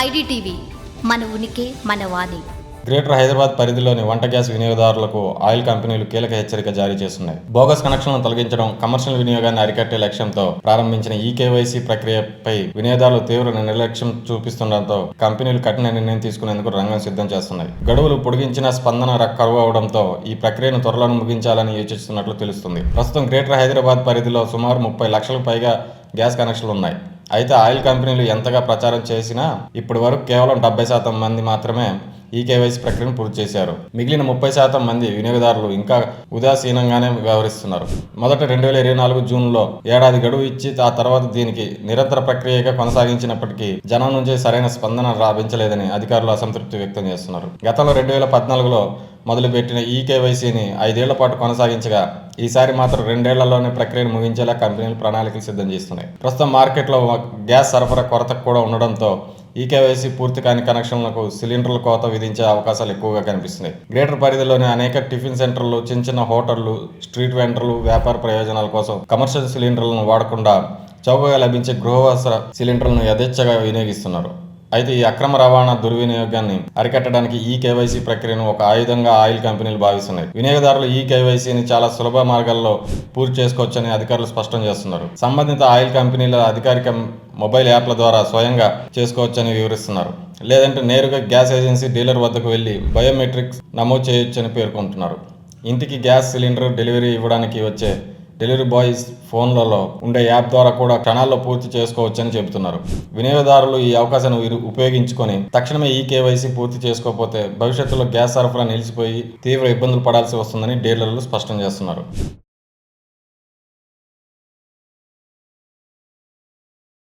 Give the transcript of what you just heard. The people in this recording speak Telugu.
ఐడిటీవీ మన ఉనికి మన వాణి. గ్రేటర్ హైదరాబాద్ పరిధిలోని వంట గ్యాస్ వినియోగదారులకు ఆయిల్ కంపెనీలు కీలక హెచ్చరిక జారీ చేస్తున్నాయి. బోగస్ కనెక్షన్లను తొలగించడం, కమర్షియల్ వినియోగాన్ని అరికట్టే లక్ష్యంతో ప్రారంభించిన ఈ కేవైసీ ప్రక్రియపై వినియోగదారులు తీవ్ర నిర్లక్ష్యం చూపిస్తుండటంతో కంపెనీలు కఠిన నిర్ణయం తీసుకునేందుకు రంగం సిద్ధం చేస్తున్నాయి. గడువులు పొడిగించిన స్పందన కరువు అవడంతో ఈ ప్రక్రియను త్వరలో ముగించాలని యోచిస్తున్నట్లు తెలుస్తుంది. ప్రస్తుతం గ్రేటర్ హైదరాబాద్ పరిధిలో సుమారు 30 లక్షలకు పైగా గ్యాస్ కనెక్షన్లు ఉన్నాయి. అయితే ఆయిల్ కంపెనీలు ఎంతగా ప్రచారం చేసినా ఇప్పటి వరకు కేవలం 70% మంది మాత్రమే ఈ కేవైసీ ప్రక్రియను పూర్తి చేశారు. మిగిలిన 30% మంది వినియోగదారులు ఇంకా ఉదాసీనంగానే వ్యవహరిస్తున్నారు. మొదట 2024 జూన్లో ఏడాది గడువు ఇచ్చి ఆ తర్వాత దీనికి నిరంతర ప్రక్రియగా కొనసాగించినప్పటికీ జనం నుంచి సరైన స్పందన లభించలేదని అధికారులు అసంతృప్తి వ్యక్తం చేస్తున్నారు. గతంలో 2014లో మొదలుపెట్టిన ఈ కేవైసీని 5 ఏళ్ల పాటు కొనసాగించగా ఈసారి మాత్రం 2 ఏళ్లలోనే ప్రక్రియను ముగించేలా కంపెనీలు ప్రణాళికలు సిద్ధం చేస్తున్నాయి. ప్రస్తుతం మార్కెట్లో గ్యాస్ సరఫరా కొరత కూడా ఉండడంతో ఈ కేవైసీ పూర్తి కాని కనెక్షన్లకు సిలిండర్ల కోత విధించే అవకాశాలు ఎక్కువగా కనిపిస్తున్నాయి. గ్రేటర్ పరిధిలోని అనేక టిఫిన్ సెంటర్లు, చిన్న హోటళ్లు, స్ట్రీట్ వెండర్లు వ్యాపార ప్రయోజనాల కోసం కమర్షియల్ సిలిండర్లను వాడకుండా చౌకగా లభించే గృహవసర సిలిండర్లను యథేచ్ఛగా వినియోగిస్తున్నారు. అయితే ఈ అక్రమ రవాణా దుర్వినియోగాన్ని అరికట్టడానికి ఈ కేవైసీ ప్రక్రియను ఒక ఆయుధంగా ఆయిల్ కంపెనీలు భావిస్తున్నాయి. వినియోగదారులు ఈ కేవైసీని చాలా సులభ మార్గాల్లో పూర్తి చేసుకోవచ్చని అధికారులు స్పష్టం చేస్తున్నారు. సంబంధిత ఆయిల్ కంపెనీల అధికారిక మొబైల్ యాప్ల ద్వారా స్వయంగా చేసుకోవచ్చని వివరిస్తున్నారు. లేదంటే నేరుగా గ్యాస్ ఏజెన్సీ డీలర్ వద్దకు వెళ్లి బయోమెట్రిక్స్ నమోదు చేయొచ్చని పేర్కొంటున్నారు. ఇంటికి గ్యాస్ సిలిండర్ డెలివరీ ఇవ్వడానికి వచ్చే డెలివరీ బాయ్స్ ఫోన్లలో ఉండే యాప్ ద్వారా కూడా క్షణాల్లో పూర్తి చేసుకోవచ్చని చెబుతున్నారు. వినియోగదారులు ఈ అవకాశాన్ని ఉపయోగించుకొని తక్షణమే ఈ కేవైసీ పూర్తి చేసుకోకపోతే భవిష్యత్తులో గ్యాస్ సరఫరా నిలిచిపోయి తీవ్ర ఇబ్బందులు పడాల్సి వస్తుందని డీలర్లు స్పష్టం చేస్తున్నారు.